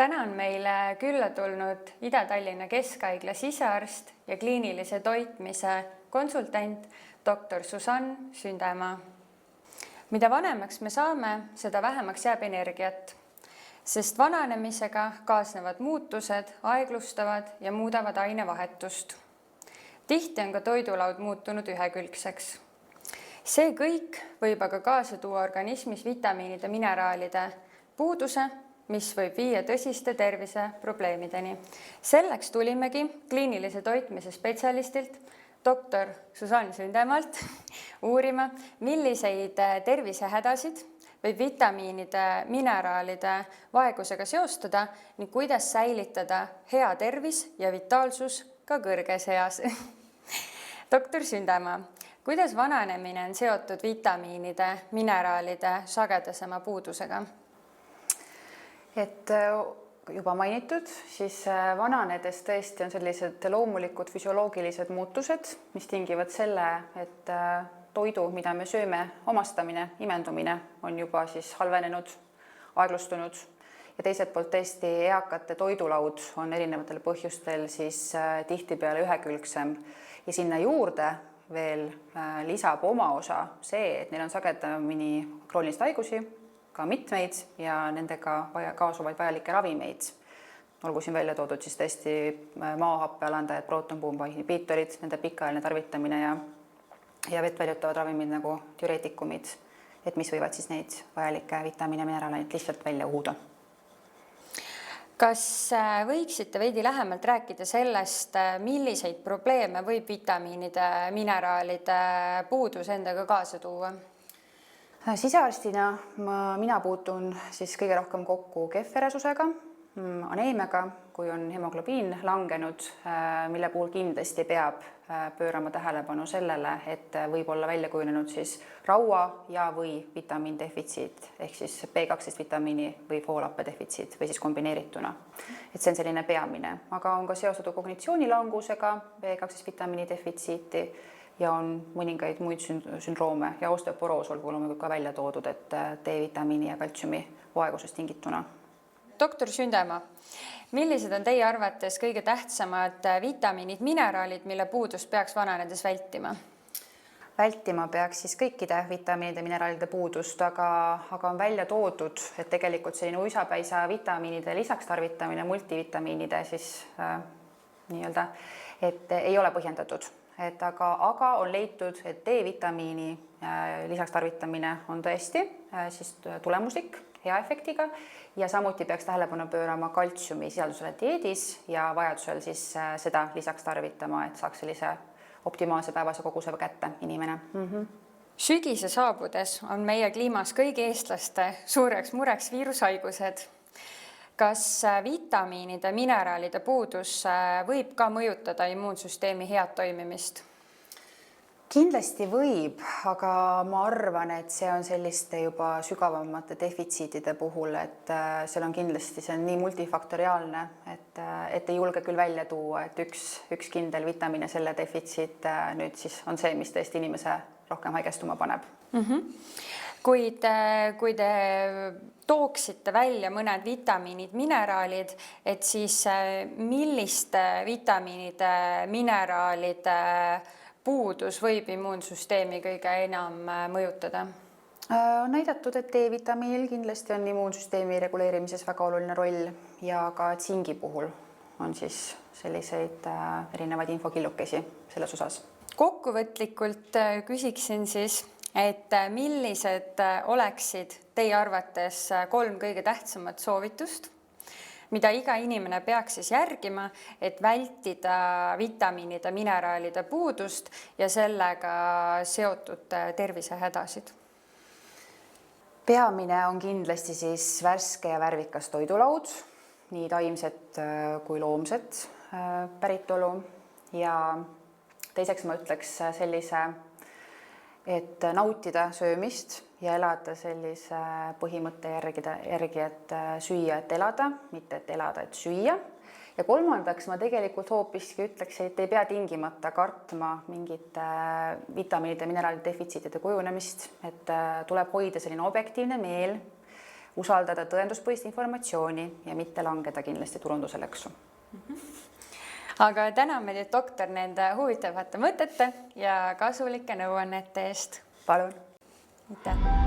Täna on meile külla tulnud Ida-Tallinna Keskhaigla sisearst ja kliinilise toitmise konsultant doktor Susann Sündemaa. Mida vanemaks me saame, seda vähemaks jääb energiat, sest vananemisega kaasnevad muutused aeglustavad ja muudavad ainevahetust. Tihti on ka toidulaud muutunud ühekülgseks. See kõik võib aga kaasa tuua organismis vitamiinide, mineraalide puuduse, mis võib viia tõsiste terviseprobleemideni. Selleks tulimegi kliinilise toitmise spetsialistilt, doktor Susann Sündemaalt uurima, milliseid tervisehädasid võib vitamiinide, mineraalide vaegusega seostada ning kuidas säilitada hea tervis ja vitaalsus ka kõrges eas. Doktor Sündemaa, kuidas vananemine on seotud vitamiinide, mineraalide sagedasema puudusega? Et juba mainitud, siis vananedes tõesti on sellised loomulikud füsioloogilised muutused, mis tingivad selle, et toidu, mida me sööme, omastamine, imendumine on juba siis halvenenud, aeglustunud ja teiselt poolt tõesti eakate toidulaud on erinevatel põhjustel siis tihtipeale ühekülgsem ja sinna juurde veel lisab oma osa see, et neil on sagedamini kroonilisi haigusi, ka mitmeid ja nendega kaasuvaid vajalikke ravimeid. Olgu siin välja toodud siis tõesti maahappe alandajad, prootonpumba inhibiitorid, nende pikaajaline tarvitamine ja vett väljutavad ravimid nagu diureetikumid, et mis võivad siis neid vajalikke vitamiine ja mineraaleid lihtsalt välja uhuda. Kas võiksite veidi lähemalt rääkida sellest, milliseid probleeme võib vitamiinide, mineraalide puudus endaga kaasa tuua? Sisearstina mina puutun siis kõige rohkem kokku kehvveresusega, aneemiaga, kui on hemoglobiin langenud, mille puhul kindlasti peab pöörama tähelepanu sellele, et võib olla välja kujunenud siis raua ja või vitamiindefitsiit ehk siis B12 vitamiini või foolappe defitsiit või siis kombineerituna. Et see on selline peamine, aga on ka seostatud kognitsioonilangusega, B12 vitamiini defitsiiti ja on mõningaid muid sündroome ja osteoporoos olgu loomulikult ka välja toodud, et D-vitamiini ja kaltsiumi vaegusest tingituna. Doktor Sündemaa, millised on teie arvates kõige tähtsamad vitamiinid, mineraalid, mille puudust peaks vananedes vältima? Vältima peaks siis kõikide vitamiinide ja mineraalide puudust, aga on välja toodud, et tegelikult selline uisapäisa vitamiinide lisaks tarvitamine, multivitamiinide siis nii-öelda, et ei ole põhjendatud. Aga on leitud, et D-vitamiini lisaks tarvitamine on tõesti siis tulemuslik, hea efektiga ja samuti peaks tähelepanu pöörama kaltsiumi sisaldusele dieedis ja vajadusel siis seda lisaks tarvitama, et saaks sellise optimaalse päevase koguse kätte inimene. Sügise saabudes on meie kliimas kõigi eestlaste suureks mureks viirushaigused. Kas vitamiinide, mineraalide puudus võib ka mõjutada immuunsüsteemi head toimimist? Kindlasti võib, aga ma arvan, et see on selliste juba sügavamate defitsiitide puhul, et seal on kindlasti see on nii multifaktoriaalne, et ei julge küll välja tuua, et üks kindel vitamiin ja selle defitsiit nüüd siis on see, mis tõesti inimese rohkem haigestuma paneb. Kui te tooksite välja mõned vitamiinid, mineraalid, et siis milliste vitamiinide, mineraalide puudus võib immuunsüsteemi kõige enam mõjutada? On näidatud, et D-vitamiinil kindlasti on immuunsüsteemi reguleerimises väga oluline roll ja ka tsingi puhul on siis selliseid erinevaid infokillukesi selles osas. Kokkuvõtlikult küsiksin siis, et millised oleksid teie arvates 3 kõige tähtsamat soovitust, mida iga inimene peaks siis järgima, et vältida vitamiinide, mineraalide puudust ja sellega seotud tervisehädasid? Peamine on kindlasti siis värske ja värvikas toidulaud, nii taimset kui loomset päritolu ja teiseks ma ütleks sellise, et nautida söömist ja elada sellise põhimõtte järgi, et süüa, et elada, mitte et elada, et süüa. Ja kolmandaks ma tegelikult hoopiski ütleks, et ei pea tingimata kartma mingite vitamiinide ja mineraalide defitsiitide kujunemist, et tuleb hoida selline objektiivne meel, usaldada tõenduspõhist informatsiooni ja mitte langeda kindlasti turunduse lõksu. Aga täname teid, doktor, nende huvitavate mõtete ja kasulike nõuannete eest. Palun! Aitäh!